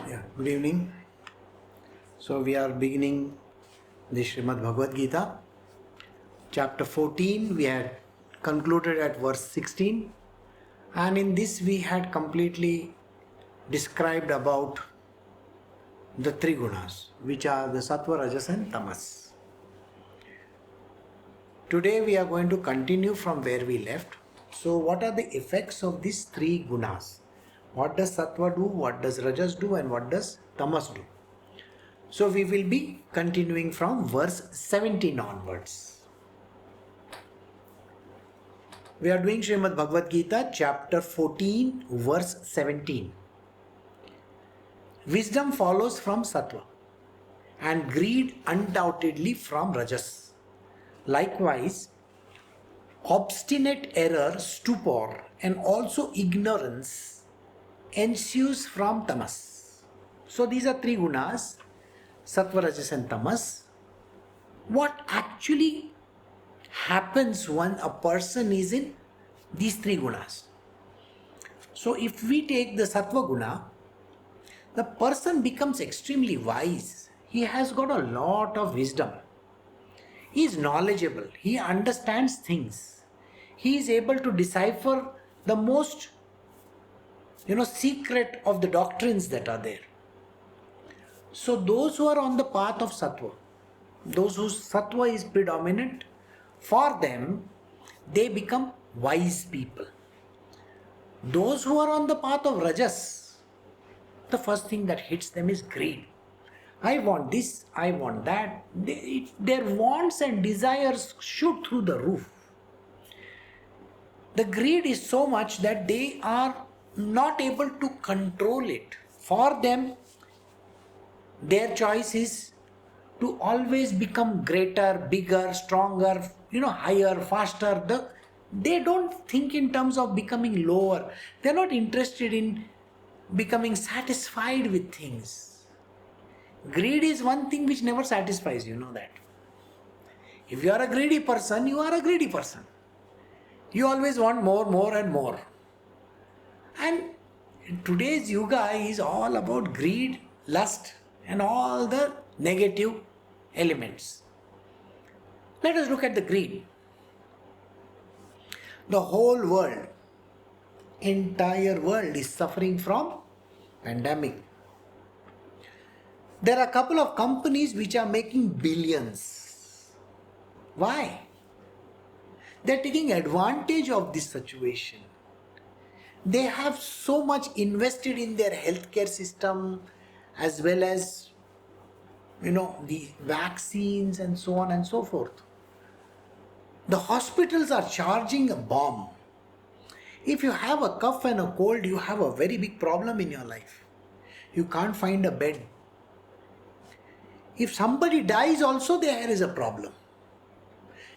Good evening. So we are beginning the Srimad Bhagavad Gita, chapter 14. We had concluded at verse 16, and in this we had completely described about the three gunas, which are the Satwa, Rajas and Tamas. Today we are going to continue from where we left. So what are the effects of these three gunas? What does Satwa do, what does Rajas do, and what does Tamas do? So we will be continuing from verse 17 onwards. We are doing Srimad Bhagavad Gita chapter 14 verse 17. Wisdom follows from Satwa and greed undoubtedly from Rajas. Likewise, obstinate error, stupor and also ignorance ensues from Tamas. So these are three gunas, Satwa, Rajas and Tamas. What actually happens when a person is in these three gunas? So if we take the Satwa guna, the person becomes extremely wise. He has got a lot of wisdom. He is knowledgeable. He understands things. He is able to decipher the most secret of the doctrines that are there. So those who are on the path of Satwa, those whose Satwa is predominant, for them, they become wise people. Those who are on the path of Rajas, the first thing that hits them is greed. I want this, I want that. Their wants and desires shoot through the roof. The greed is so much that they are not able to control it. For them, their choice is to always become greater, bigger, stronger, higher, faster. They don't think in terms of becoming lower. They're not interested in becoming satisfied with things. Greed is one thing which never satisfies, you know that. If you are a greedy person, you are a greedy person. You always want more and more. And today's yuga is all about greed, lust and all the negative elements. Let us look at the greed. The whole world, entire world is suffering from pandemic. There are a couple of companies which are making billions. Why? They're taking advantage of this situation. They have so much invested in their healthcare system as well as the vaccines and so on and so forth. The hospitals are charging a bomb. If you have a cough and a cold, you have a very big problem in your life. You can't find a bed. If somebody dies also, there is a problem.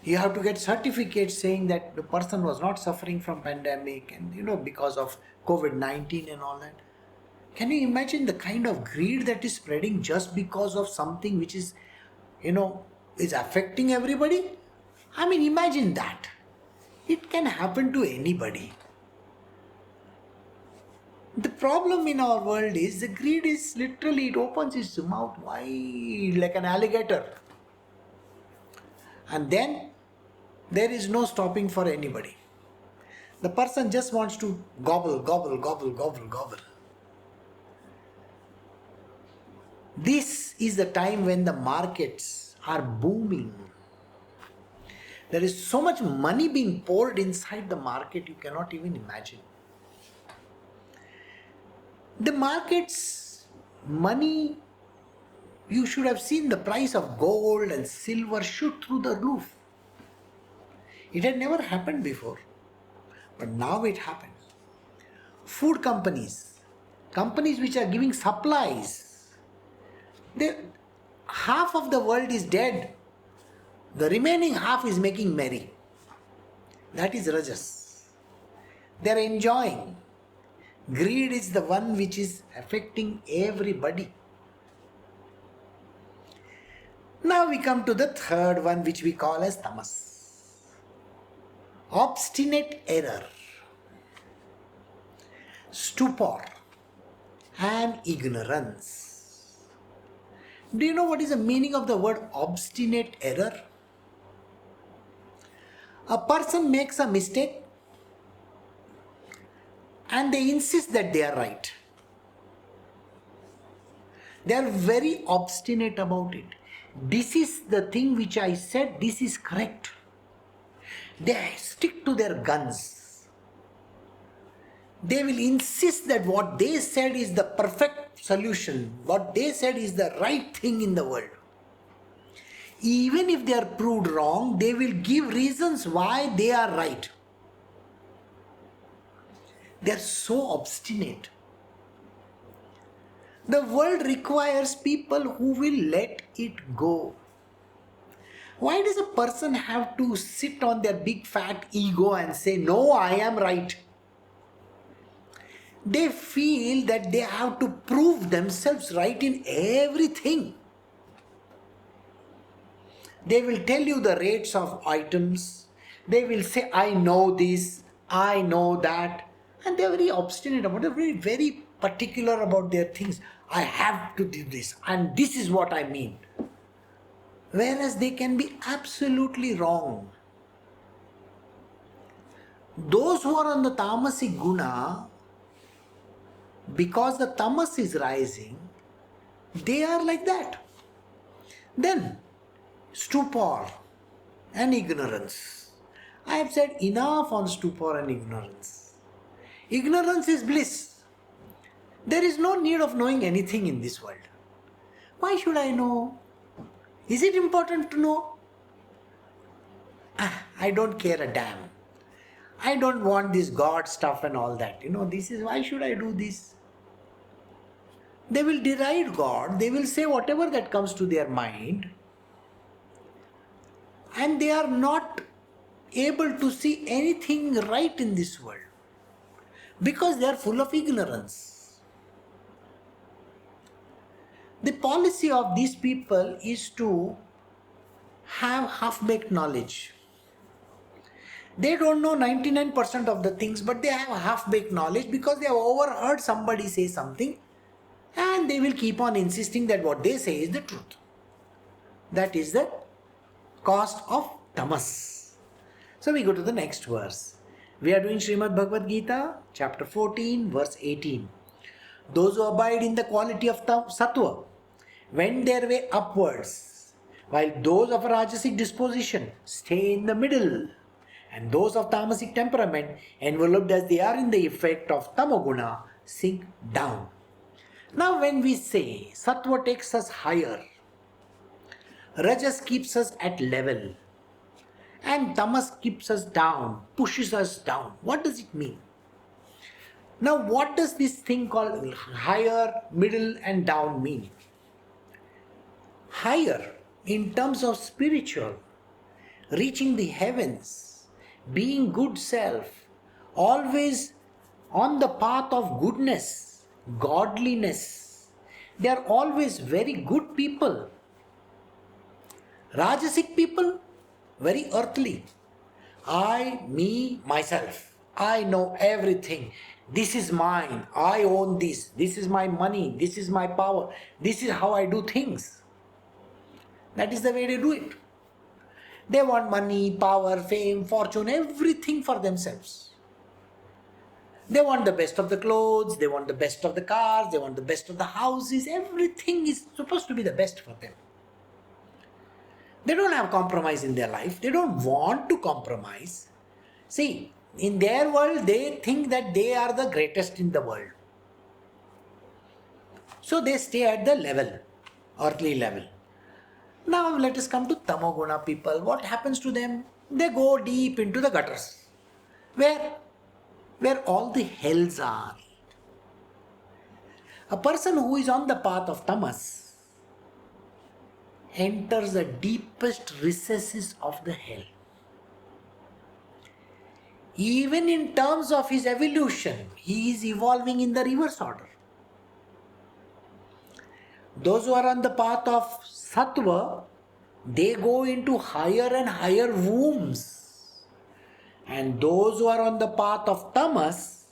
You have to get certificates saying that the person was not suffering from pandemic and because of COVID-19 and all that. Can you imagine the kind of greed that is spreading just because of something which is affecting everybody? I mean, imagine that. It can happen to anybody. The problem in our world is the greed is literally, it opens its mouth wide like an alligator. And then there is no stopping for anybody. The person just wants to gobble. This is the time when the markets are booming. There is so much money being poured inside the market, you cannot even imagine. The markets, money, you should have seen the price of gold and silver shoot through the roof. It had never happened before, but now it happens. Food companies which are giving supplies, half of the world is dead. The remaining half is making merry. That is Rajas. They are enjoying. Greed is the one which is affecting everybody. Now we come to the third one, which we call as Tamas. Obstinate error, stupor and ignorance. Do you know what is the meaning of the word obstinate error? A person makes a mistake and they insist that they are right. They are very obstinate about it. This is the thing which I said, this is correct. They stick to their guns. They will insist that what they said is the perfect solution. What they said is the right thing in the world. Even if they are proved wrong, they will give reasons why they are right. They are so obstinate. The world requires people who will let it go. Why does a person have to sit on their big fat ego and say, no, I am right? They feel that they have to prove themselves right in everything. They will tell you the rates of items. They will say, I know this, I know that. And they are very obstinate about it, very, very particular about their things. I have to do this, and this is what I mean. Whereas they can be absolutely wrong. Those who are on the tamasic guna, because the tamas is rising, they are like that. Then, stupor and ignorance. I have said enough on stupor and ignorance. Ignorance is bliss. There is no need of knowing anything in this world. Why should I know? Is it important to know? I don't care a damn. I don't want this God stuff and all that. This is, why should I do this? They will deride God. They will say whatever that comes to their mind. And they are not able to see anything right in this world. Because they are full of ignorance. The policy of these people is to have half-baked knowledge. They don't know 99% of the things, but they have half-baked knowledge because they have overheard somebody say something, and they will keep on insisting that what they say is the truth. That is the cost of tamas. So we go to the next verse. We are doing Srimad Bhagavad Gita, chapter 14, verse 18. Those who abide in the quality of Satwa wend their way upwards, while those of a Rajasic disposition stay in the middle, and those of Tamasic temperament, enveloped as they are in the effect of Tamoguna, sink down. Now when we say Satwa takes us higher, Rajas keeps us at level, and Tamas keeps us down, pushes us down. What does it mean? Now what does this thing called higher, middle and down mean? Higher in terms of spiritual, reaching the heavens, being good self, always on the path of goodness, godliness. They are always very good people. Rajasic people, very earthly. I, me, myself. I know everything. This is mine. I own this. This is my money. This is my power. This is how I do things. That is the way they do it. They want money, power, fame, fortune, everything for themselves. They want the best of the clothes, they want the best of the cars, they want the best of the houses. Everything is supposed to be the best for them. They don't have compromise in their life. They don't want to compromise. See, in their world, they think that they are the greatest in the world. So they stay at the level, earthly level. Now let us come to Tamoguna people. What happens to them? They go deep into the gutters. Where all the hells are. A person who is on the path of Tamas enters the deepest recesses of the hell. Even in terms of his evolution, he is evolving in the reverse order. Those who are on the path of Satwa, they go into higher and higher wombs. And those who are on the path of Tamas,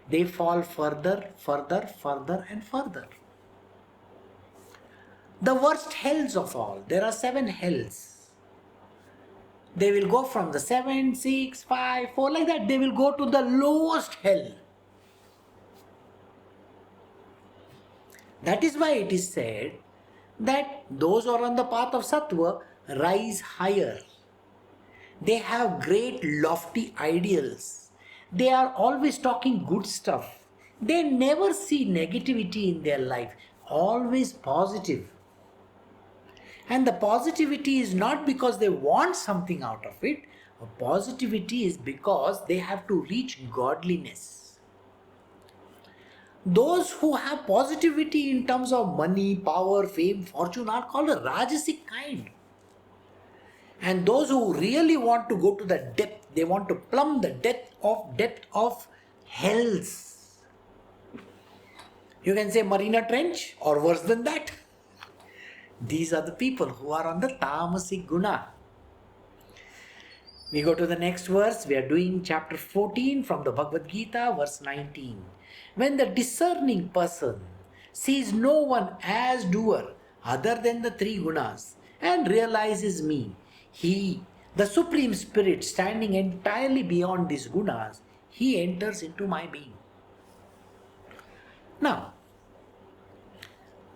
they fall further, further, further and further. The worst hells of all, there are 7 hells. They will go from the 7, 6, 5, 4 like that. They will go to the lowest hell. That is why it is said that those who are on the path of Satwa rise higher. They have great lofty ideals. They are always talking good stuff. They never see negativity in their life, always positive. And the positivity is not because they want something out of it. Positivity is because they have to reach godliness. Those who have positivity in terms of money, power, fame, fortune are called a Rajasic kind. And those who really want to go to the depth, they want to plumb the depth of hells. You can say Marina Trench or worse than that. These are the people who are on the Tamasic Guna. We go to the next verse. We are doing chapter 14 from the Bhagavad Gita, verse 19. When the discerning person sees no one as doer other than the 3 gunas and realizes me, he, the Supreme Spirit standing entirely beyond these gunas, he enters into my being. Now,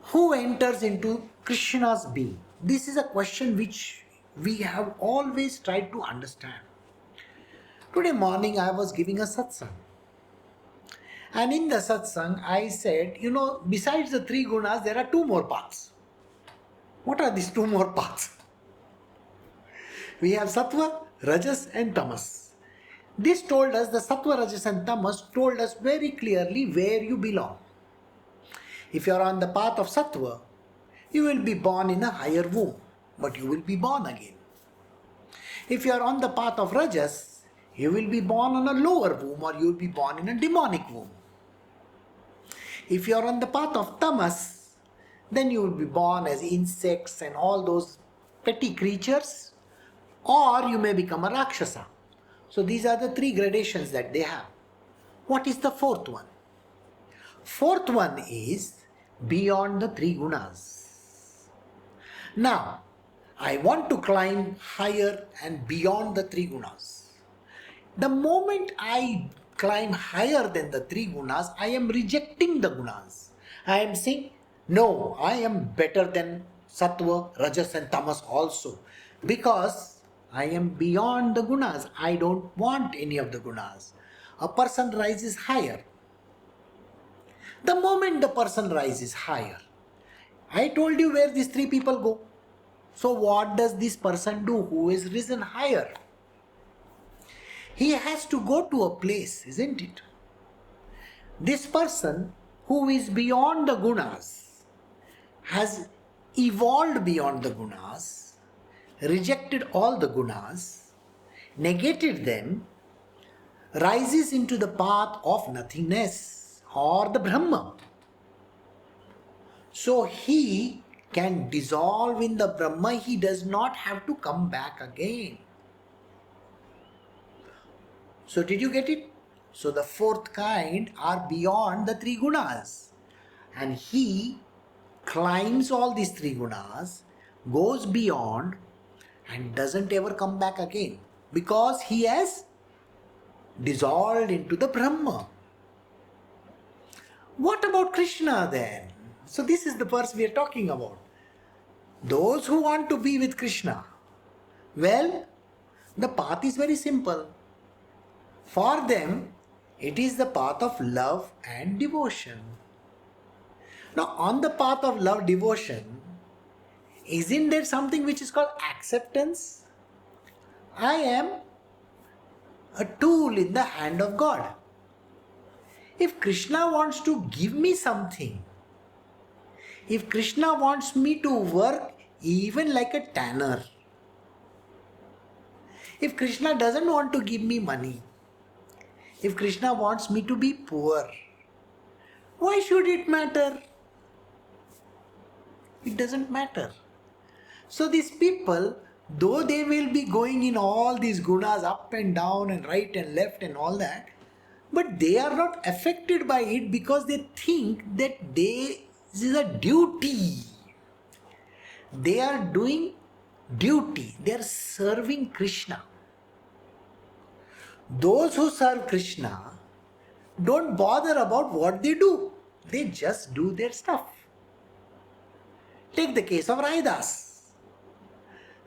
who enters into Krishna's being? This is a question which we have always tried to understand. Today morning I was giving a satsang. And in the satsang I said, besides the 3 gunas, there are 2 more paths. What are these 2 more paths? We have Satwa, Rajas and Tamas. This told us, the Satwa, Rajas and Tamas told us very clearly where you belong. If you are on the path of Satwa, you will be born in a higher womb, but you will be born again. If you are on the path of Rajas, you will be born on a lower womb or you will be born in a demonic womb. If you are on the path of Tamas, then you will be born as insects and all those petty creatures, or you may become a Rakshasa. So these are the 3 gradations that they have. What is the 4th one? 4th one is beyond the 3 gunas. Now, I want to climb higher and beyond the 3 gunas. The moment I climb higher than the 3 gunas, I am rejecting the gunas. I am saying, no, I am better than Satwa, Rajas and Tamas also, because I am beyond the gunas. I don't want any of the gunas. A person rises higher. The moment the person rises higher, I told you where these 3 people go. So what does this person do who is risen higher? He has to go to a place, isn't it? This person who is beyond the gunas has evolved beyond the gunas, rejected all the gunas, negated them, rises into the path of nothingness or the Brahma. So he can dissolve in the Brahma, he does not have to come back again. So did you get it? So the 4th kind are beyond the 3 gunas. And he climbs all these 3 gunas, goes beyond and doesn't ever come back again. Because he has dissolved into the Brahma. What about Krishna then? So this is the verse we are talking about. Those who want to be with Krishna, well, the path is very simple. For them, it is the path of love and devotion. Now, on the path of love, devotion, isn't there something which is called acceptance? I am a tool in the hand of God. If Krishna wants to give me something, if Krishna wants me to work even like a tanner, if Krishna doesn't want to give me money, if Krishna wants me to be poor, why should it matter? It doesn't matter. So these people, though they will be going in all these gunas up and down and right and left and all that, But they are not affected by it because they think that this is a duty. They are doing duty. They are serving Krishna. Those who serve Krishna don't bother about what they do. They just do their stuff. Take the case of Raidas.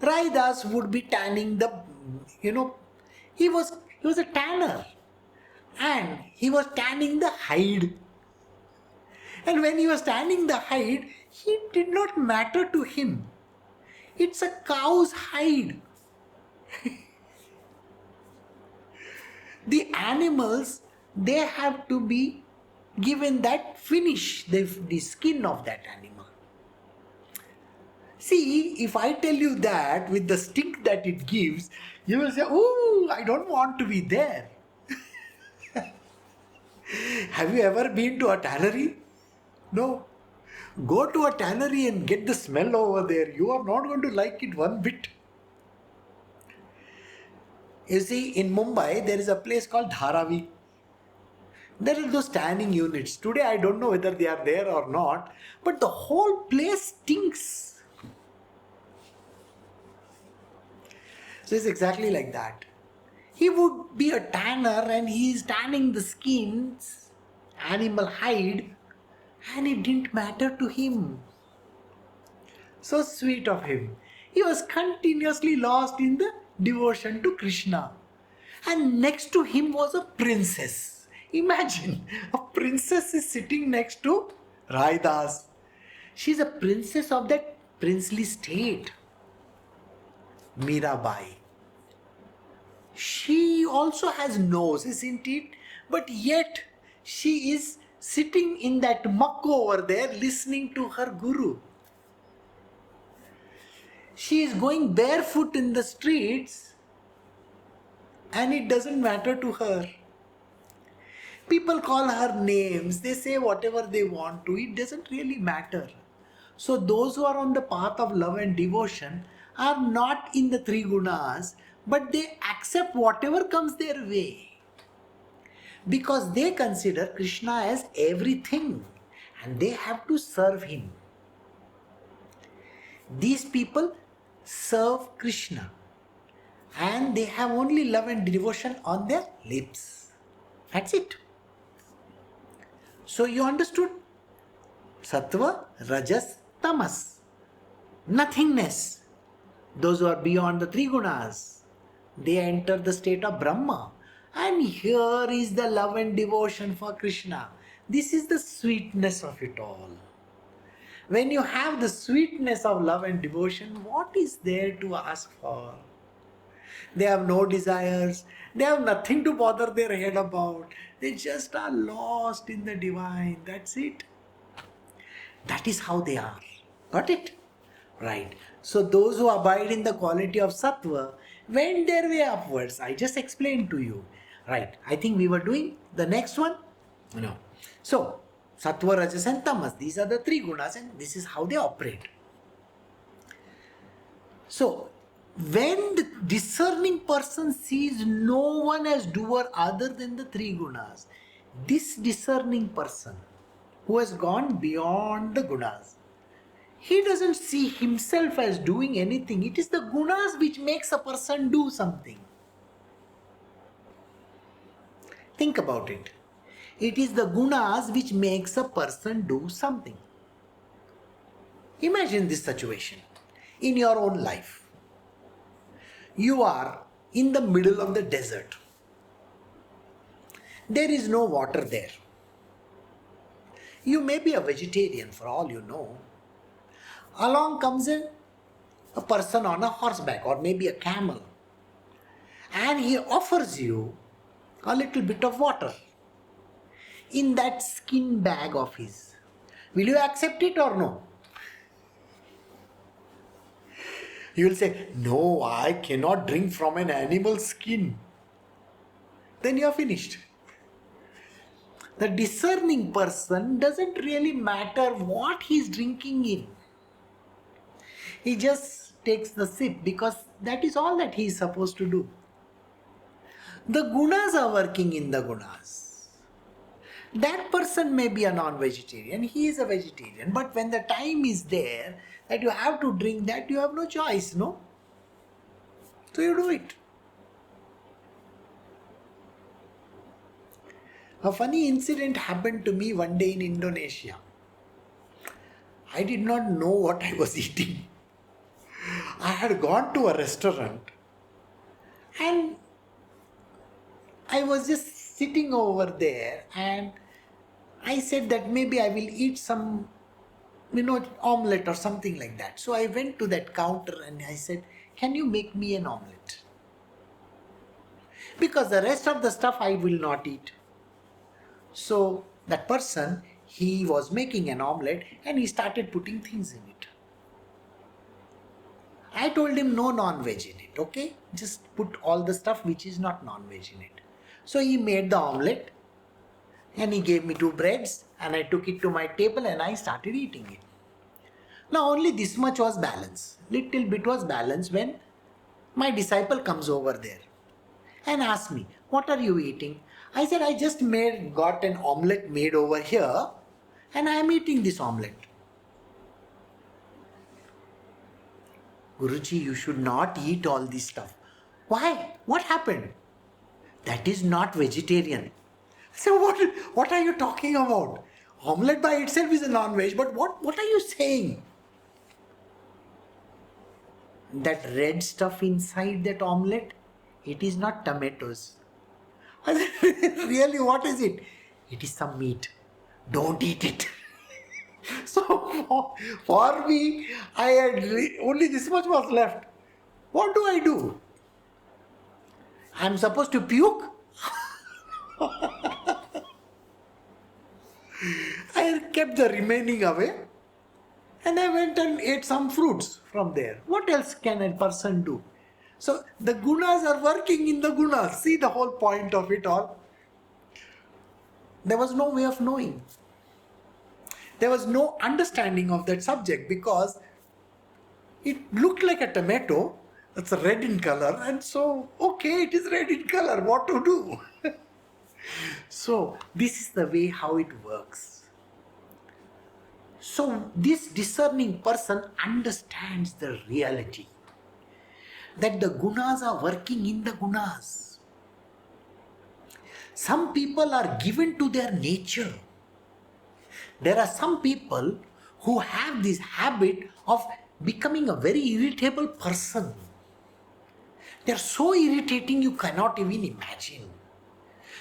Raidas would be tanning he was a tanner. And he was tanning the hide. And when he was tanning the hide, it did not matter to him. It's a cow's hide. The animals, they have to be given that finish, the skin of that animal. See, if I tell you that with the stink that it gives, you will say, oh, I don't want to be there. Have you ever been to a tannery? No. Go to a tannery and get the smell over there. You are not going to like it one bit. You see, in Mumbai, there is a place called Dharavi. There are those tanning units. Today, I don't know whether they are there or not, but the whole place stinks. So it's exactly like that. He would be a tanner and he is tanning the skins, animal hide, and it didn't matter to him. So sweet of him. He was continuously lost in the devotion to Krishna. And next to him was a princess. Imagine, a princess is sitting next to Raidas. She's a princess of that princely state. Mirabai. She also has nose, isn't it? But yet she is sitting in that muck over there listening to her guru. She is going barefoot in the streets and it doesn't matter to her. People call her names, they say whatever they want to, it doesn't really matter. So those who are on the path of love and devotion are not in the three gunas, but they accept whatever comes their way. Because they consider Krishna as everything and they have to serve him. These people serve Krishna and they have only love and devotion on their lips. That's it. So you understood? Satwa, Rajas, Tamas. Nothingness. Those who are beyond the three gunas, they enter the state of Brahma. And here is the love and devotion for Krishna. This is the sweetness of it all. When you have the sweetness of love and devotion, what is there to ask for? They have no desires. They have nothing to bother their head about. They just are lost in the divine. That's it. That is how they are. Got it? Right. So those who abide in the quality of Satwa went their way upwards. I just explained to you. Right. I think we were doing the next one. No. So, Satwa, Rajas and Tamas. These are the three gunas and this is how they operate. So, when the discerning person sees no one as doer other than the three gunas, this discerning person who has gone beyond the gunas, he doesn't see himself as doing anything. It is the gunas which makes a person do something. Think about it. It is the gunas which makes a person do something. Imagine this situation in your own life. You are in the middle of the desert. There is no water there. You may be a vegetarian for all you know. Along comes a person on a horseback or maybe a camel, and he offers you a little bit of water in that skin bag of his. Will you accept it or no? You will say, no, I cannot drink from an animal's skin. Then you are finished. The discerning person doesn't really matter what he is drinking in. He just takes the sip because that is all that he is supposed to do. The gunas are working in the gunas. That person may be a non-vegetarian, he is a vegetarian, but when the time is there that you have to drink that, you have no choice, no? So you do it. A funny incident happened to me one day in Indonesia. I did not know what I was eating. I had gone to a restaurant and I was just sitting over there and I said that maybe I will eat some, omelette or something like that. So I went to that counter and I said, can you make me an omelette? Because the rest of the stuff I will not eat. So that person, he was making an omelette and he started putting things in it. I told him no non-veg in it, okay? Just put all the stuff which is not non-veg in it. So he made the omelette and he gave me 2 breads and I took it to my table and I started eating it. Now only this much was balance. Little bit was balance when my disciple comes over there and asks me, what are you eating? I said, I just got an omelette made over here and I am eating this omelette. Guruji, you should not eat all this stuff. Why? What happened? That is not vegetarian. I said, what are you talking about? Omelette by itself is a non-veg, but what are you saying? That red stuff inside that omelette, it is not tomatoes. I said, really, what is it? It is some meat. Don't eat it. So for me, I had only this much was left. What do I do? I am supposed to puke? I kept the remaining away and I went and ate some fruits from there. What else can a person do? So the gunas are working in the gunas. See the whole point of it all. There was no way of knowing. There was no understanding of that subject because it looked like a tomato. It's red in color and so, okay, it is red in color. What to do? So this is the way how it works. So this discerning person understands the reality that the gunas are working in the gunas. Some people are given to their nature. There are some people who have this habit of becoming a very irritable person. They are so irritating you cannot even imagine.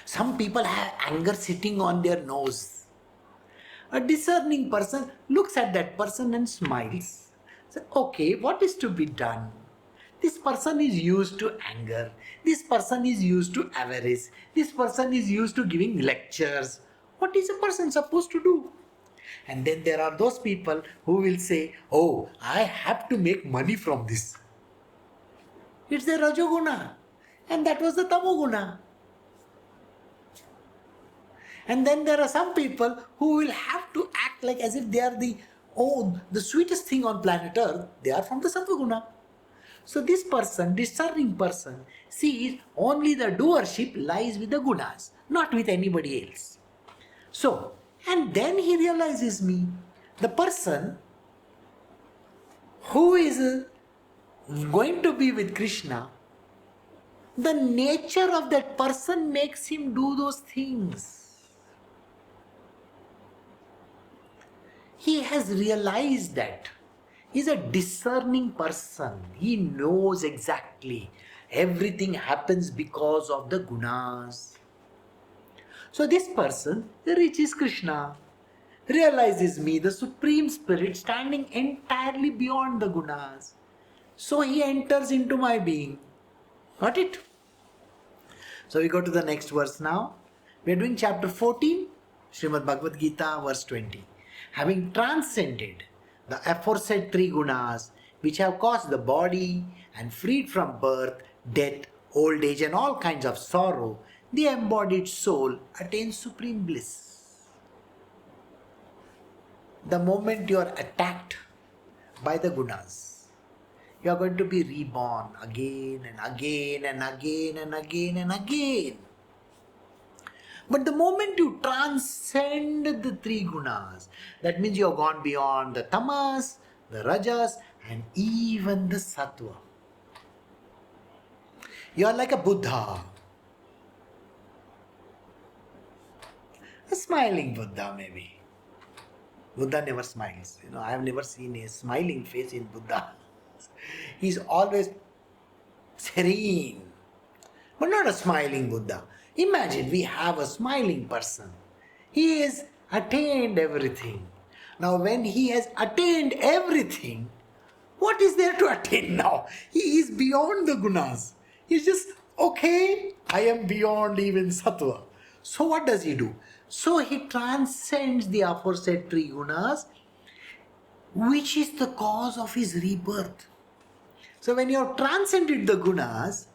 Some people have anger sitting on their nose. A discerning person looks at that person and smiles. Says, okay, what is to be done? This person is used to anger. This person is used to avarice. This person is used to giving lectures. What is a person supposed to do? And then there are those people who will say, oh, I have to make money from this. It's the Rajoguna. And that was the Tamoguna. And then there are some people who will have to act like as if they are the sweetest thing on planet Earth. They are from the Satvaguna. So this person, discerning person, sees only the doership lies with the gunas, not with anybody else. So, and then he realizes me, the person who is going to be with Krishna, the nature of that person makes him do those things. He has realized that. He's a discerning person. He knows exactly everything happens because of the gunas. So this person reaches Krishna, realizes me, the Supreme Spirit standing entirely beyond the gunas. So he enters into my being. Got it? So we go to the next verse now. We are doing chapter 14, Srimad Bhagavad Gita, verse 20. Having transcended the aforesaid 3 gunas which have caused the body and freed from birth, death, old age and all kinds of sorrow, the embodied soul attains supreme bliss. The moment you are attacked by the gunas, you are going to be reborn again and again and again and again and again. But the moment you transcend the three gunas, that means you have gone beyond the tamas, the rajas, and even the Satwa. You are like a Buddha. A smiling Buddha, maybe. Buddha never smiles. I have never seen a smiling face in Buddha. He's always serene, but not a smiling Buddha. Imagine we have a smiling person. He has attained everything. Now, when he has attained everything, what is there to attain now? He is beyond the gunas. He's just, okay, I am beyond even Satwa. So what does he do? So he transcends the aforesaid three gunas, which is the cause of his rebirth. So when you have transcended the gunas,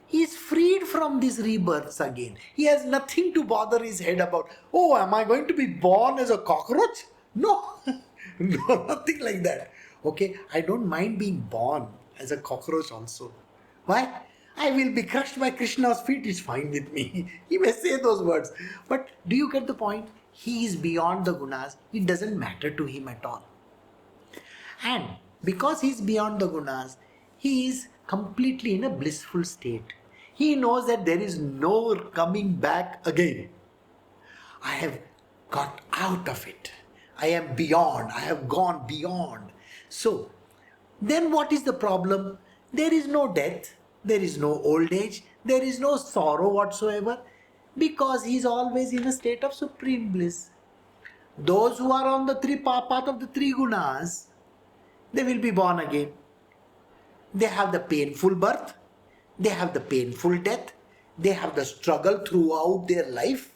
he is freed from these rebirths again. He has nothing to bother his head about. Oh, am I going to be born as a cockroach? No, no, nothing like that. Okay, I don't mind being born as a cockroach also. Why? I will be crushed by Krishna's feet, it's fine with me. He may say those words. But do you get the point? He is beyond the gunas. It doesn't matter to him at all. And because he is beyond the gunas, he is completely in a blissful state. He knows that there is no coming back again. I have got out of it. I am beyond. I have gone beyond. So, then what is the problem? There is no death. There is no old age. There is no sorrow whatsoever. Because he is always in a state of supreme bliss. Those who are on the path of the three gunas, they will be born again. They have the painful birth. They have the painful death. They have the struggle throughout their life.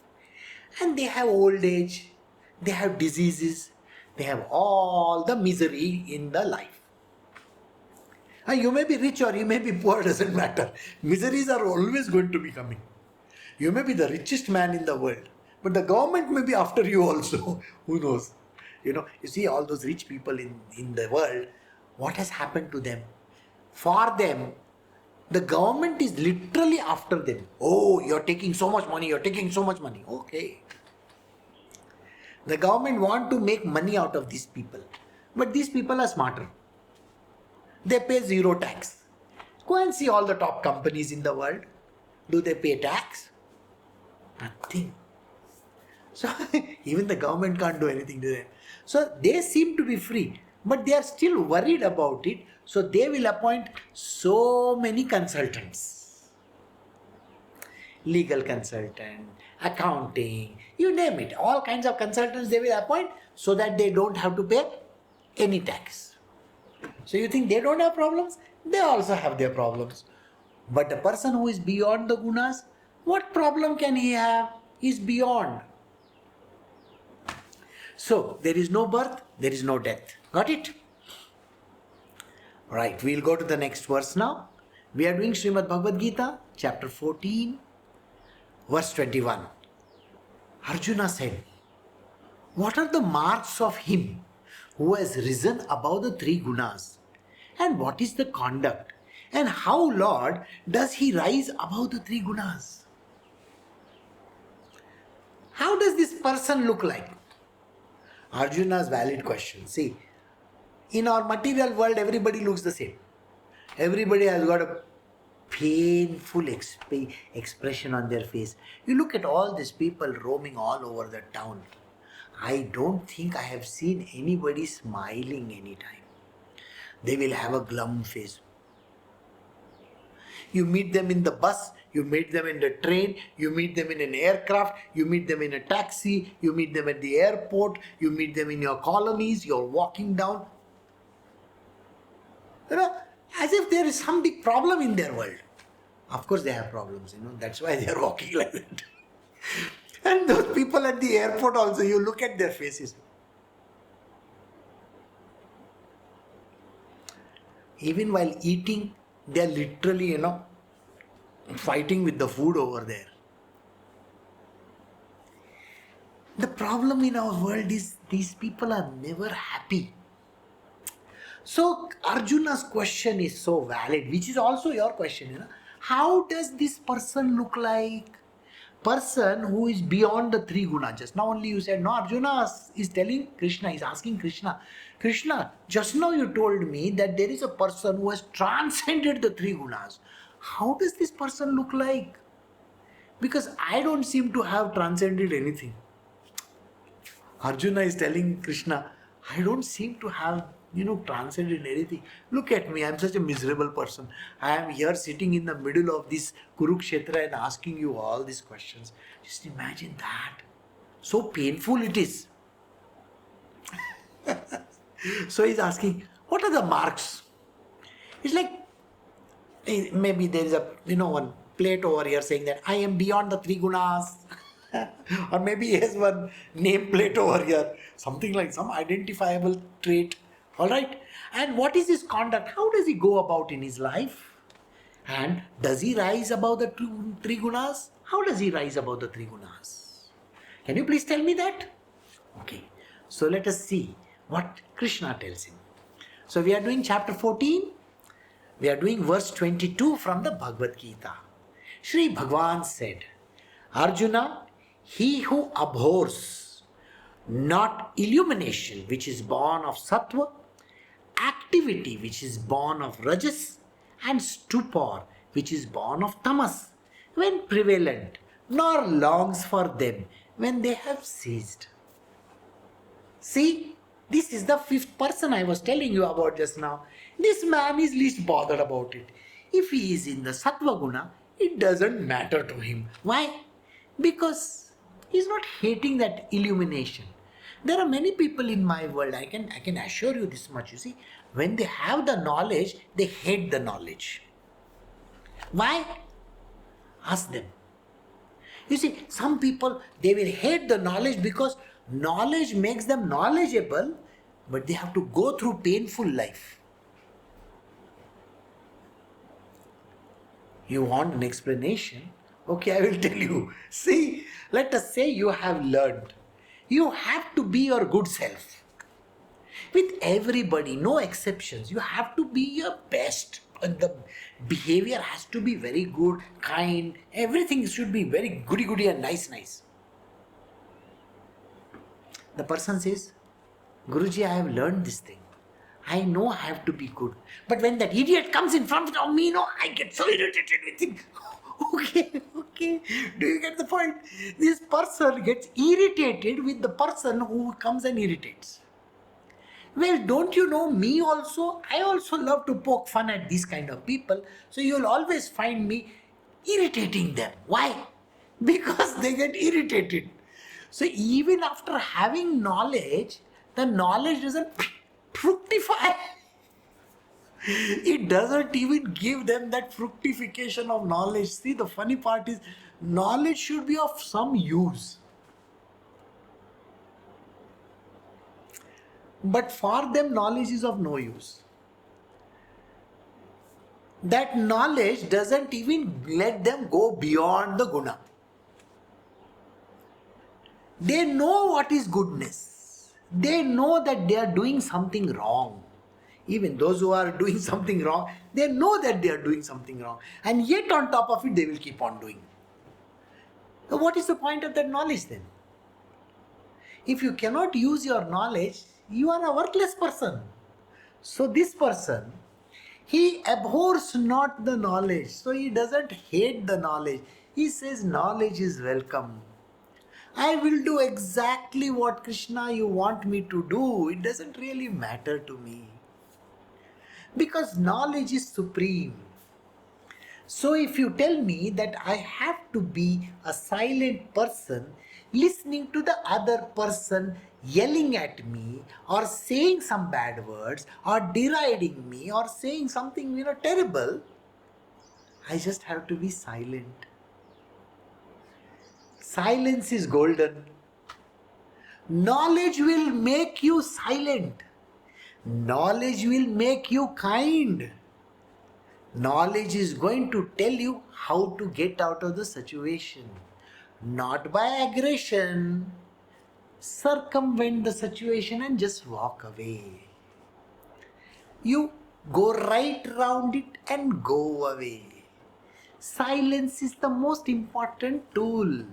And they have old age. They have diseases. They have all the misery in the life. And you may be rich or you may be poor, doesn't matter. Miseries are always going to be coming. You may be the richest man in the world, but the government may be after you also. Who knows? You see all those rich people in the world, what has happened to them? For them, the government is literally after them. Oh, you're taking so much money, you're taking so much money. Okay. The government want to make money out of these people. But these people are smarter. They pay zero tax. Go and see all the top companies in the world. Do they pay tax? Nothing. So even the government can't do anything to them. So they seem to be free, but they are still worried about it. So they will appoint so many consultants. Legal consultant, accounting, you name it. All kinds of consultants they will appoint so that they don't have to pay any tax. So you think they don't have problems? They also have their problems. But the person who is beyond the gunas, what problem can he have? He is beyond. So there is no birth, there is no death. Got it? Right, we'll go to the next verse now. We are doing Srimad Bhagavad Gita, chapter 14, verse 21. Arjuna said, what are the marks of him who has risen above the three gunas? And what is the conduct? And how, Lord, does he rise above the three gunas? How does this person look like? Arjuna's valid question. See, in our material world, everybody looks the same. Everybody has got a painful expression on their face. You look at all these people roaming all over the town. I don't think I have seen anybody smiling anytime. They will have a glum face. You meet them in the bus, you meet them in the train, you meet them in an aircraft, you meet them in a taxi, you meet them at the airport, you meet them in your colonies, you're walking down. As if there is some big problem in their world. Of course they have problems, that's why they are walking like that. And those people at the airport also, you look at their faces. Even while eating, they are literally, fighting with the food over there. The problem in our world is these people are never happy. So Arjuna's question is so valid, which is also your question. How does this person look like? person who is beyond the three gunas. Just now only you said, no, Arjuna is telling Krishna, is asking Krishna, Krishna, just now you told me that there is a person who has transcended the three gunas. How does this person look like? Because I don't seem to have transcended anything. Arjuna is telling Krishna, I don't seem to have, transcended anything. Look at me, I'm such a miserable person. I am here sitting in the middle of this Kurukshetra and asking you all these questions. Just imagine that. So painful it is. So he's asking, what are the marks? It's like, maybe there is a, one plate over here saying that I am beyond the three gunas. Or maybe he has one name plate over here. Something like some identifiable trait. Alright? And what is his conduct? How does he go about in his life? And does he rise above the three gunas? How does he rise above the three gunas? Can you please tell me that? Okay. So let us see what Krishna tells him. So we are doing chapter 14. We are doing verse 22 from the Bhagavad Gita. Shri Bhagwan said, Arjuna, he who abhors not illumination which is born of Satwa, activity which is born of Rajas, and stupor which is born of Tamas, when prevalent, nor longs for them when they have ceased. See, this is the fifth person I was telling you about just now. This man is least bothered about it. If he is in the Sattva Guna, it doesn't matter to him. Why? Because he's not hating that illumination. There are many people in my world, I can assure you this much. You see, when they have the knowledge, they hate the knowledge. Why? Ask them. You see, some people, they will hate the knowledge because knowledge makes them knowledgeable, but they have to go through painful life. You want an explanation? Okay, I will tell you. See, let us say you have learned. You have to be your good self. With everybody, no exceptions. You have to be your best. And the behavior has to be very good, kind. Everything should be very goody and nice. The person says, Guruji, I have learned this thing. I know I have to be good. But when that idiot comes in front of me, I get so irritated with him. Okay. Do you get the point? This person gets irritated with the person who comes and irritates. Well, don't you know me also? I also love to poke fun at these kind of people. So you'll always find me irritating them. Why? Because they get irritated. So even after having knowledge, the knowledge doesn't fructify. It doesn't even give them that fructification of knowledge. See, the funny part is, knowledge should be of some use. But for them, knowledge is of no use. That knowledge doesn't even let them go beyond the guna. They know what is goodness. They know that they are doing something wrong. Even those who are doing something wrong, they know that they are doing something wrong. And yet on top of it, they will keep on doing. So what is the point of that knowledge then? If you cannot use your knowledge, you are a worthless person. So this person, he abhors not the knowledge. So he doesn't hate the knowledge. He says knowledge is welcome. I will do exactly what Krishna you want me to do. It doesn't really matter to me. Because knowledge is supreme. So if you tell me that I have to be a silent person listening to the other person yelling at me or saying some bad words or deriding me or saying something terrible, I just have to be silent. Silence is golden. Knowledge will make you silent. Knowledge will make you kind. Knowledge is going to tell you how to get out of the situation. Not by aggression. Circumvent the situation and just walk away. You go right round it and go away. Silence is the most important tool.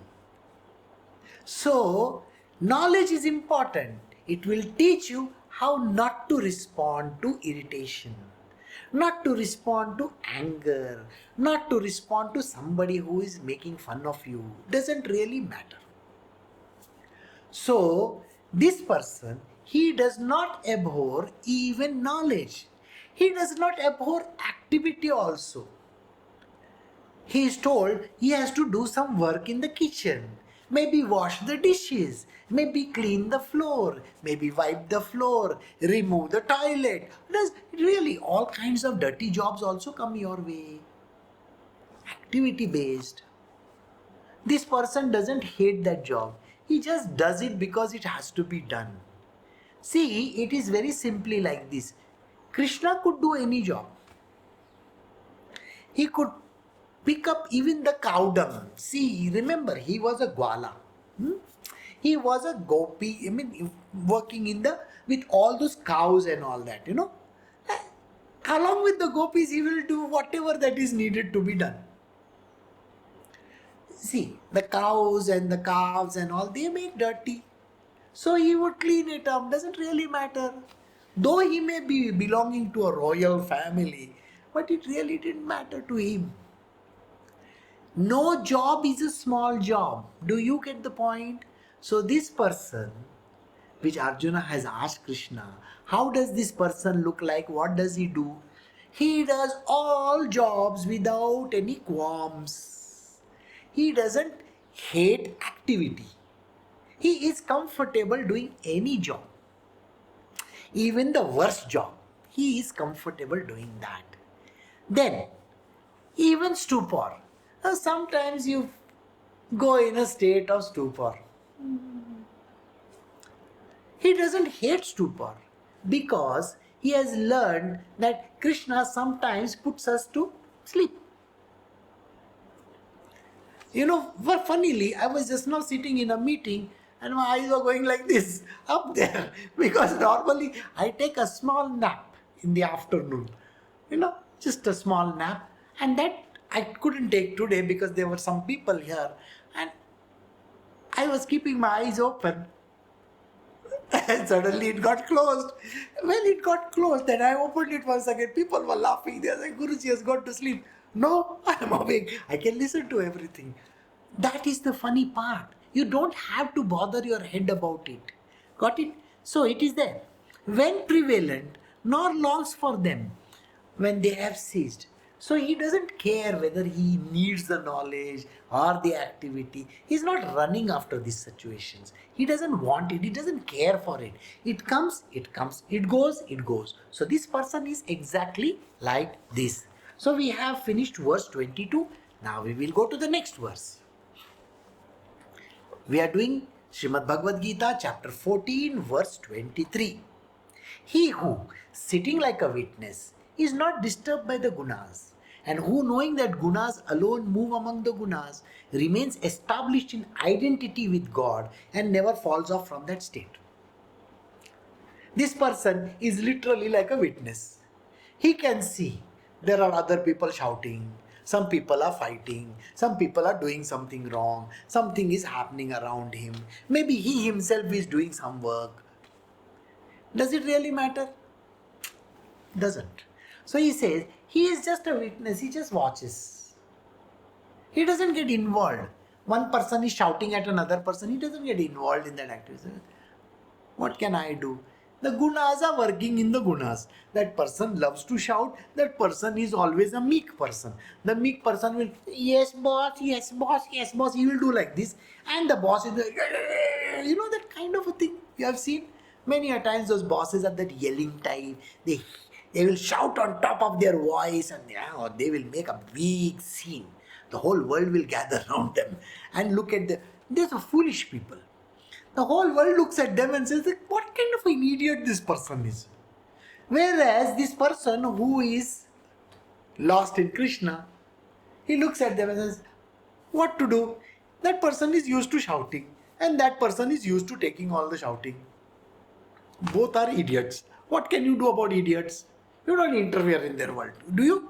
So, knowledge is important. It will teach you how not to respond to irritation, not to respond to anger, not to respond to somebody who is making fun of you. Doesn't really matter. So, this person, he does not abhor even knowledge. He does not abhor activity also. He is told he has to do some work in the kitchen. Maybe wash the dishes, maybe clean the floor, maybe wipe the floor, remove the toilet. Does really all kinds of dirty jobs also come your way? Activity based. This person doesn't hate that job. He just does it because it has to be done. See, it is very simply like this. Krishna could do any job. He could pick up even the cow dung. See, remember, he was a gwala. He was a gopi, working in the with all those cows and all that, Along with the gopis, he will do whatever that is needed to be done. See, the cows and the calves and all, they make dirty. So he would clean it up. Doesn't really matter. Though he may be belonging to a royal family, but it really didn't matter to him. No job is a small job. Do you get the point? So this person, which Arjuna has asked Krishna, how does this person look like? What does he do? He does all jobs without any qualms. He doesn't hate activity. He is comfortable doing any job. Even the worst job, he is comfortable doing that. Then, even stupor. Sometimes you go in a state of stupor. He doesn't hate stupor because he has learned that Krishna sometimes puts us to sleep. Funnily, I was just now sitting in a meeting and my eyes were going like this, up there, because normally I take a small nap in the afternoon, just a small nap, and that I couldn't take today because there were some people here and I was keeping my eyes open and suddenly it got closed. When it got closed, then I opened it once again. People were laughing. They were saying, Guruji has gone to sleep. No, I am awake. I can listen to everything. That is the funny part. You don't have to bother your head about it. Got it? So it is there. When prevalent, nor longs for them when they have ceased. So he doesn't care whether he needs the knowledge or the activity. He's not running after these situations. He doesn't want it. He doesn't care for it. It comes, it comes. It goes, it goes. So this person is exactly like this. So we have finished verse 22. Now we will go to the next verse. We are doing Srimad Bhagavad Gita chapter 14 verse 23. He who, sitting like a witness, is not disturbed by the Gunas, and who, knowing that Gunas alone move among the Gunas, remains established in identity with God and never falls off from that state. This person is literally like a witness. He can see there are other people shouting, some people are fighting, some people are doing something wrong, something is happening around him. Maybe he himself is doing some work. Does it really matter? Doesn't. So he says, he is just a witness, he just watches. He doesn't get involved. One person is shouting at another person, he doesn't get involved in that activity. What can I do? The Gunas are working in the Gunas. That person loves to shout, that person is always a meek person. The meek person will, yes boss, yes boss, yes boss, he will do like this. And the boss is, that kind of a thing you have seen. Many a times those bosses are that yelling type. They will shout on top of their voice and they will make a big scene. The whole world will gather around them and look at them. These are foolish people. The whole world looks at them and says, what kind of an idiot this person is? Whereas this person who is lost in Krishna, he looks at them and says, what to do? That person is used to shouting and that person is used to taking all the shouting. Both are idiots. What can you do about idiots? You don't interfere in their world, do you?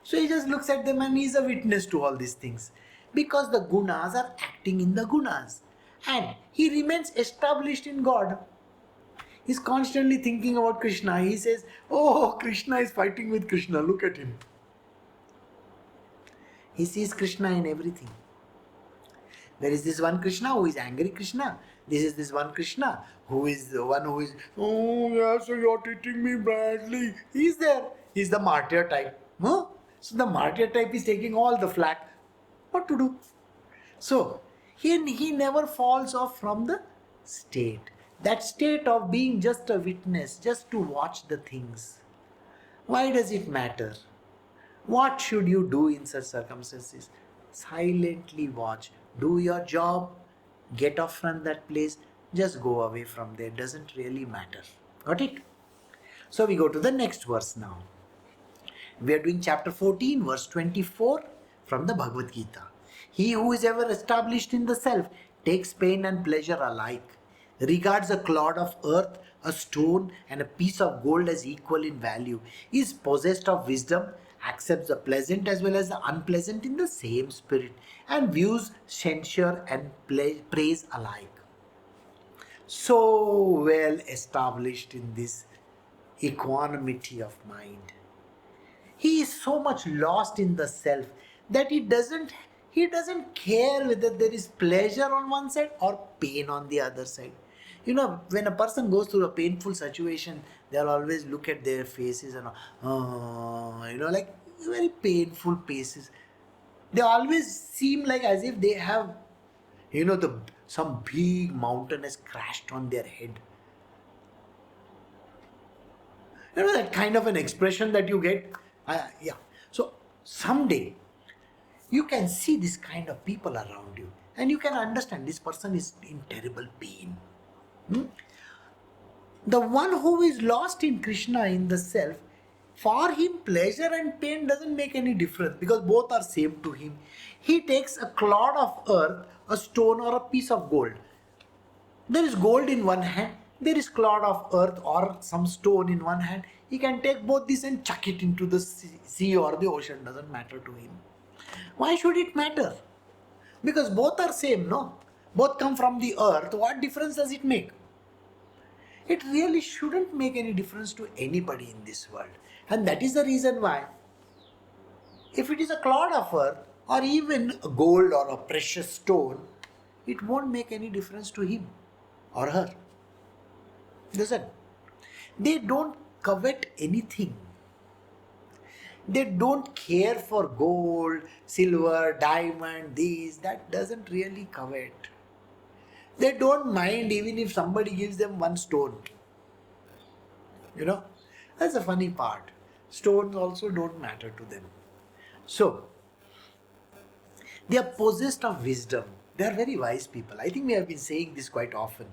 So he just looks at them and he is a witness to all these things. Because the Gunas are acting in the Gunas. And he remains established in God. He's constantly thinking about Krishna. He says, oh, Krishna is fighting with Krishna. Look at him. He sees Krishna in everything. There is this one Krishna who is angry Krishna. This one Krishna who is the one who is, oh yeah, so you're treating me badly. He's there. He's the martyr type. Huh? So the martyr type is taking all the flack. What to do? So he never falls off from the state. That state of being just a witness, just to watch the things. Why does it matter? What should you do in such circumstances? Silently watch. Do your job. Get off from that place. Just go away from there. Doesn't really matter. Got it? So we go to the next verse now. We are doing chapter 14, verse 24 from the Bhagavad Gita. He who is ever established in the self takes pain and pleasure alike, regards a clod of earth, a stone, and a piece of gold as equal in value, is possessed of wisdom, accepts the pleasant as well as the unpleasant in the same spirit, and views censure and praise alike. So well established in this equanimity of mind. He is so much lost in the self that he doesn't care whether there is pleasure on one side or pain on the other side. You know, when a person goes through a painful situation, they'll always look at their faces and, like very painful faces. They always seem like as if they have, some big mountain has crashed on their head. You know that kind of an expression that you get? Yeah. So someday you can see this kind of people around you and you can understand this person is in terrible pain. The one who is lost in Krishna, in the self, for him pleasure and pain doesn't make any difference because both are same to him. He takes a clod of earth, a stone or a piece of gold. There is gold in one hand, there is clod of earth or some stone in one hand. He can take both this and chuck it into the sea or the ocean. Doesn't matter to him. Why should it matter? Because both are same, no? Both come from the earth. What difference does it make? It really shouldn't make any difference to anybody in this world. And that is the reason why, if it is a clod of earth or even a gold or a precious stone, it won't make any difference to him or her. Listen, they don't covet anything. They don't care for gold, silver, diamond, that doesn't really covet. They don't mind even if somebody gives them one stone. That's the funny part. Stones also don't matter to them. So, they are possessed of wisdom. They are very wise people. I think we have been saying this quite often.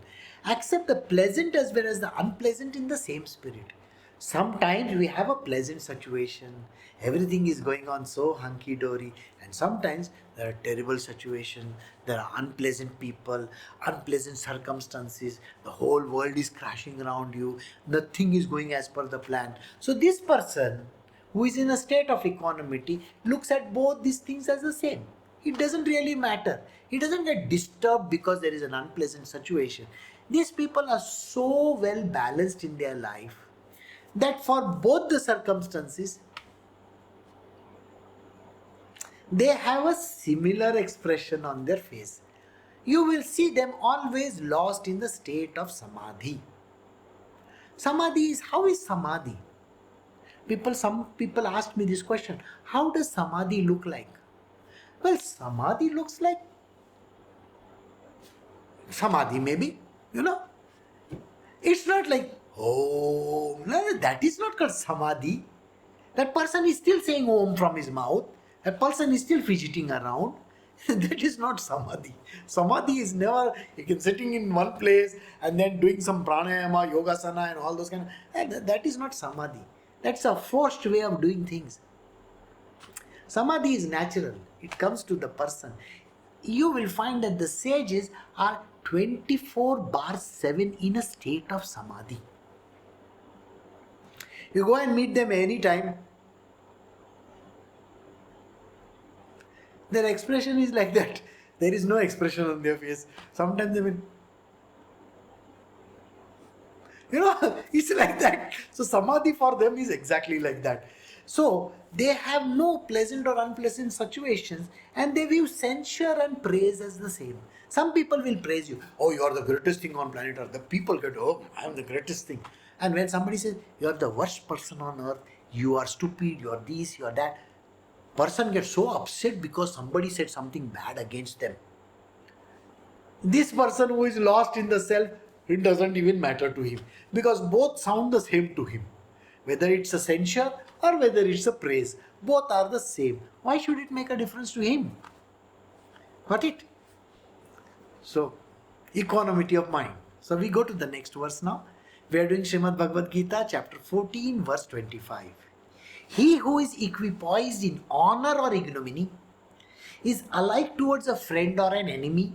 Accept the pleasant as well as the unpleasant in the same spirit. Sometimes we have a pleasant situation. Everything is going on so hunky-dory. And sometimes there are terrible situations. There are unpleasant people, unpleasant circumstances. The whole world is crashing around you. Nothing is going as per the plan. So this person who is in a state of equanimity looks at both these things as the same. It doesn't really matter. He doesn't get disturbed because there is an unpleasant situation. These people are so well balanced in their life that for both the circumstances, they have a similar expression on their face. You will see them always lost in the state of samadhi. How is samadhi? Some people ask me this question, how does samadhi look like? Well, samadhi looks like samadhi maybe, It's not like, oh, no, that is not called samadhi. That person is still saying om from his mouth. That person is still fidgeting around. That is not samadhi. Samadhi is never sitting in one place and then doing some pranayama, yogasana and all those kind of... That is not samadhi. That's a forced way of doing things. Samadhi is natural. It comes to the person. You will find that the sages are 24/7 in a state of samadhi. You go and meet them anytime. Their expression is like that. There is no expression on their face. Sometimes they mean, it's like that. So samadhi for them is exactly like that. So they have no pleasant or unpleasant situations, and they view censure and praise as the same. Some people will praise you. Oh, you are the greatest thing on planet Earth. The people get, oh, I am the greatest thing. And when somebody says, you are the worst person on earth, you are stupid, you are this, you are that, person gets so upset because somebody said something bad against them. This person who is lost in the self, it doesn't even matter to him, because both sound the same to him. Whether it's a censure or whether it's a praise, both are the same. Why should it make a difference to him? Got it? So, equanimity of mind. So we go to the next verse now. We are doing Srimad Bhagavad Gita chapter 14 verse 25. He who is equipoised in honor or ignominy is alike towards a friend or an enemy,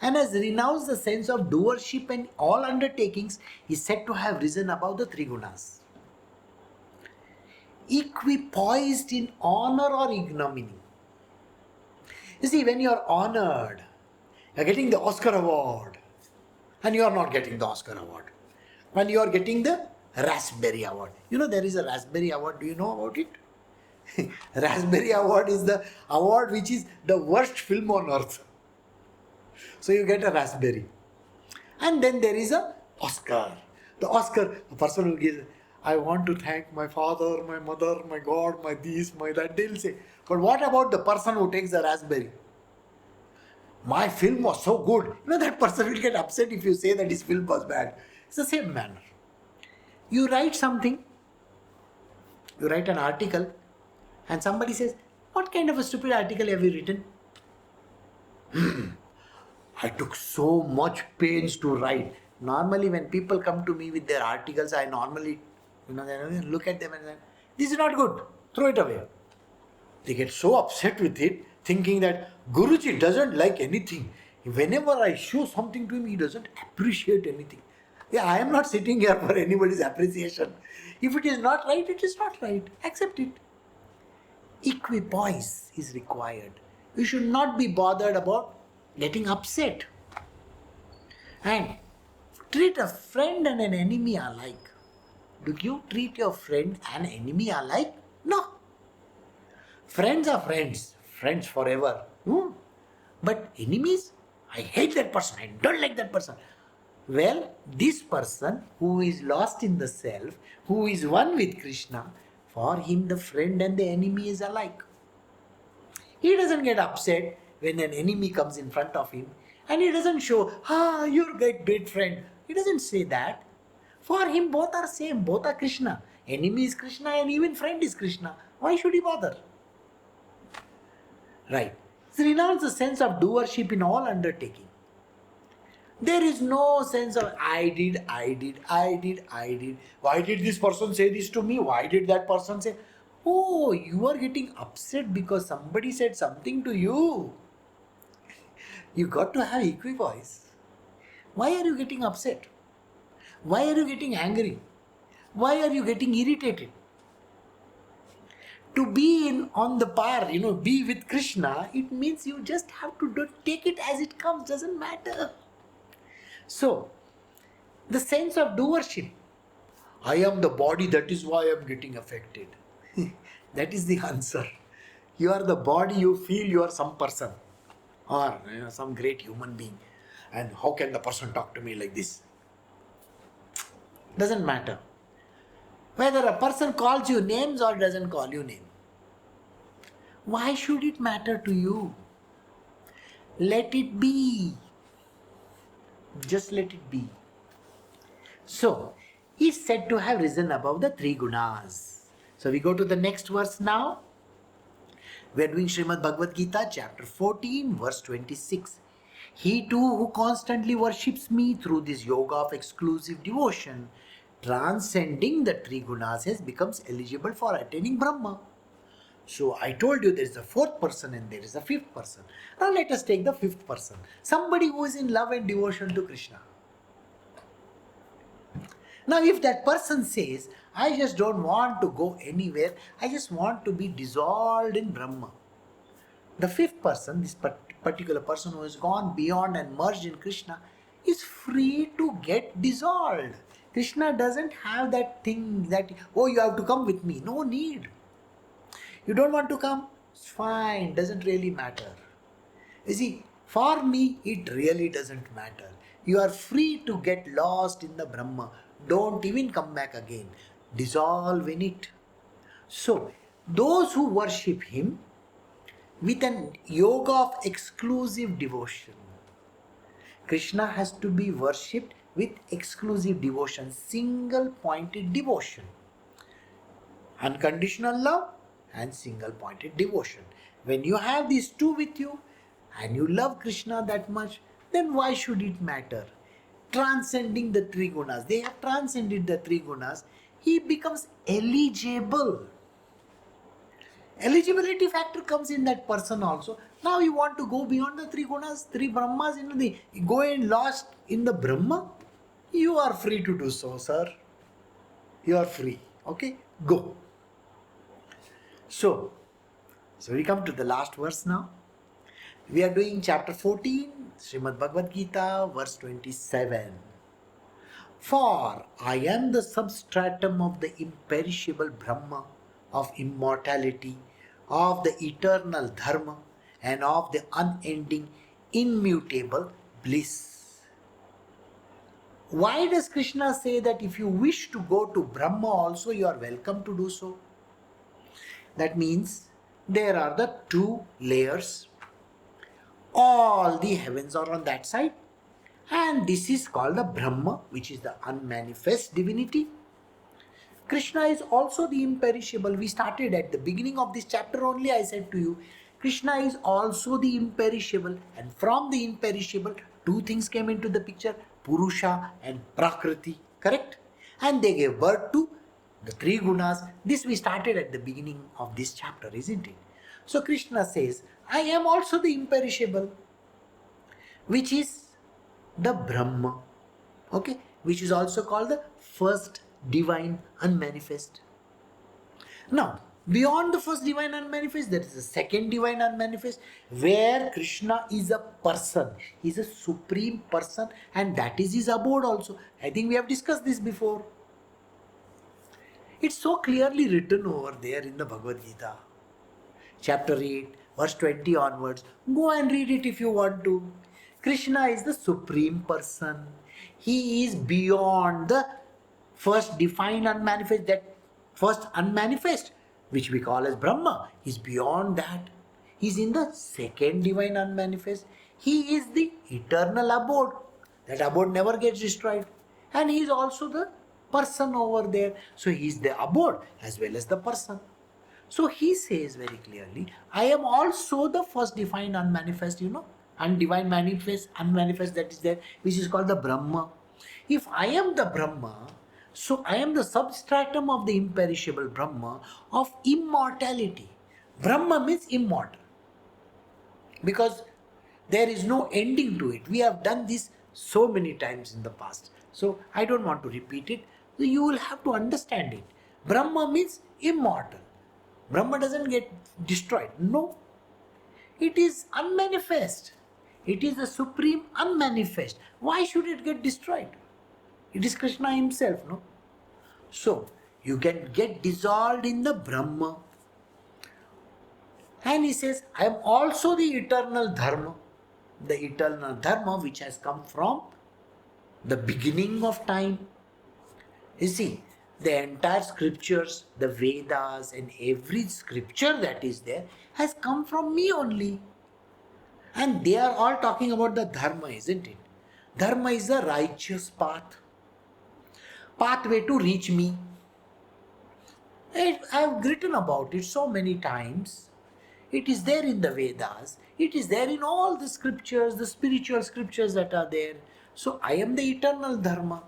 and has renounced the sense of doership and all undertakings, is said to have risen above the three gunas. Equipoised in honor or ignominy. You see, when you are honored, you are getting the Oscar award, and you are not getting the Oscar award. When you are getting the Raspberry award. There is a Raspberry award. Do you know about it? Raspberry award is the award which is the worst film on earth. So you get a Raspberry. And then there is a Oscar. The Oscar, the person who gives, I want to thank my father, my mother, my God, my this, my that. They'll say, but what about the person who takes the Raspberry? My film was so good. That person will get upset if you say that his film was bad. It's the same manner. You write something, you write an article, and somebody says, what kind of a stupid article have you written? I took so much pains to write. Normally when people come to me with their articles, I normally look at them and say, this is not good, throw it away. They get so upset with it, thinking that Guruji doesn't like anything. Whenever I show something to him, he doesn't appreciate anything. Yeah, I am not sitting here for anybody's appreciation. If it is not right, it is not right. Accept it. Equipoise is required. You should not be bothered about getting upset. And treat a friend and an enemy alike. Do you treat your friend and enemy alike? No. Friends are friends. Friends forever. But enemies? I hate that person. I don't like that person. Well, this person who is lost in the self, who is one with Krishna, for him the friend and the enemy is alike. He doesn't get upset when an enemy comes in front of him, and he doesn't show, you're a great friend. He doesn't say that. For him both are same, both are Krishna. Enemy is Krishna and even friend is Krishna. Why should he bother? Right. So renounce the sense of doership in all undertaking. There is no sense of I did. Why did this person say this to me? Why did that person say? Oh, you are getting upset because somebody said something to you. You got to have equipoise. Why are you getting upset? Why are you getting angry? Why are you getting irritated? To be on the par, be with Krishna, it means you just have to take it as it comes, doesn't matter. So, the sense of doership. I am the body, that is why I am getting affected. That is the answer. You are the body, you feel you are some person or some great human being. And how can the person talk to me like this? Doesn't matter. Whether a person calls you names or doesn't call you name. Why should it matter to you? Let it be. Just let it be. So, he is said to have risen above the three gunas. So, we go to the next verse now. We are doing Srimad Bhagavad Gita chapter 14 verse 26. He too who constantly worships me through this yoga of exclusive devotion, transcending the three gunas, becomes eligible for attaining Brahma. So I told you there is a fourth person and there is a fifth person. Now let us take the fifth person. Somebody who is in love and devotion to Krishna. Now if that person says, I just don't want to go anywhere, I just want to be dissolved in Brahma. The fifth person, this particular person who has gone beyond and merged in Krishna, is free to get dissolved. Krishna doesn't have that thing that, oh, you have to come with me. No need. You don't want to come? It's fine, doesn't really matter. You see, for me, it really doesn't matter. You are free to get lost in the Brahma. Don't even come back again. Dissolve in it. So, those who worship him with an yoga of exclusive devotion. Krishna has to be worshipped with exclusive devotion, single pointed devotion. Unconditional love and single pointed devotion. When you have these two with you and you love Krishna that much, then why should it matter? Transcending the three gunas, they have transcended the three gunas, he becomes eligible. Eligibility factor comes in that person also. Now you want to go beyond the three gunas, three brahmas, go and lost in the Brahma. You are free to do so, sir. You are free. Okay, go. So we come to the last verse now. We are doing chapter 14, Srimad Bhagavad Gita, verse 27. For I am the substratum of the imperishable Brahma, of immortality, of the eternal Dharma, and of the unending, immutable bliss. Why does Krishna say that if you wish to go to Brahma also, you are welcome to do so? That means there are the two layers. All the heavens are on that side. And this is called the Brahma, which is the unmanifest divinity. Krishna is also the imperishable. We started at the beginning of this chapter only, I said to you, Krishna is also the imperishable. And from the imperishable, two things came into the picture, Purusha and Prakriti. Correct? And they gave birth to the three gunas. This we started at the beginning of this chapter, isn't it? So Krishna says, I am also the imperishable, which is the Brahma, okay, which is also called the first divine unmanifest. Now, beyond the first divine unmanifest, there is a second divine unmanifest where Krishna is a person. He is a supreme person and that is his abode also. I think we have discussed this before. It's so clearly written over there in the Bhagavad Gita. Chapter 8, verse 20 onwards. Go and read it if you want to. Krishna is the supreme person. He is beyond the first defined unmanifest, that first unmanifest, which we call as Brahma. He is beyond that. He is in the second divine unmanifest. He is the eternal abode. That abode never gets destroyed. And he is also the person over there. So he is the abode as well as the person. So he says very clearly, I am also the first divine unmanifest, and divine manifest, unmanifest that is there, which is called the Brahma. If I am the Brahma, so I am the substratum of the imperishable Brahma of immortality. Brahma means immortal. Because there is no ending to it. We have done this so many times in the past. So I don't want to repeat it. So you will have to understand it. Brahma means immortal. Brahma doesn't get destroyed. No. It is unmanifest. It is the supreme unmanifest. Why should it get destroyed? It is Krishna himself, no? So, you can get dissolved in the Brahma. And he says, I am also the eternal Dharma. The eternal Dharma which has come from the beginning of time. You see, the entire scriptures, the Vedas and every scripture that is there has come from me only. And they are all talking about the Dharma, isn't it? Dharma is the righteous path. Pathway to reach me. I have written about it so many times. It is there in the Vedas. It is there in all the scriptures, the spiritual scriptures that are there. So I am the eternal Dharma.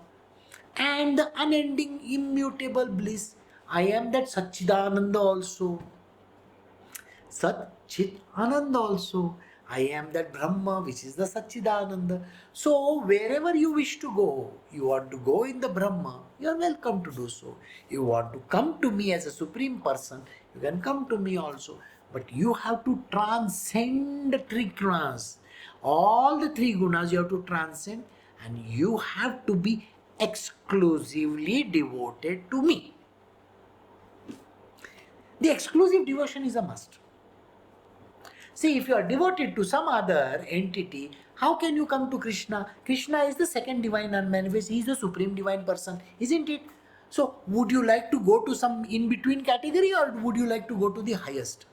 And the unending, immutable bliss. I am that Satchidananda also. Satchit Ananda also. I am that Brahma, which is the Satchidananda. So, wherever you wish to go, you want to go in the Brahma, you are welcome to do so. You want to come to me as a supreme person, you can come to me also. But you have to transcend three gunas. All the three gunas you have to transcend, and you have to be exclusively devoted to me. The exclusive devotion is a must. See, if you are devoted to some other entity, how can you come to Krishna? Krishna is the second divine unmanifest. He is the supreme divine person, isn't it? So, would you like to go to some in between category, or would you like to go to the highest?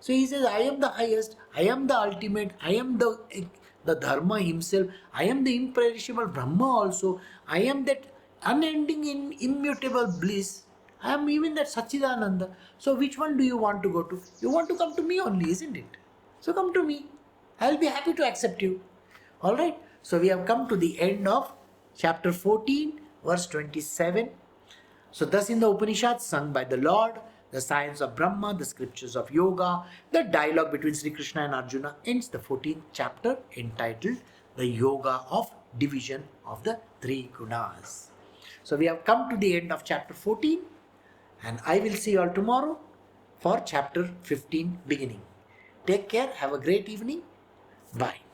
So he says, I am the highest, I am the ultimate, I am the Dharma himself, I am the imperishable Brahma also, I am that unending immutable bliss, I am even that Sachidananda. So which one do you want to go to? You want to come to me only, isn't it? So come to me. I will be happy to accept you. Alright. So we have come to the end of chapter 14, verse 27. So thus in the Upanishads sung by the Lord, the science of Brahma, the scriptures of yoga, the dialogue between Sri Krishna and Arjuna ends the 14th chapter entitled The Yoga of Division of the Three Gunas. So we have come to the end of chapter 14, and I will see you all tomorrow for chapter 15 beginning. Take care. Have a great evening. Bye.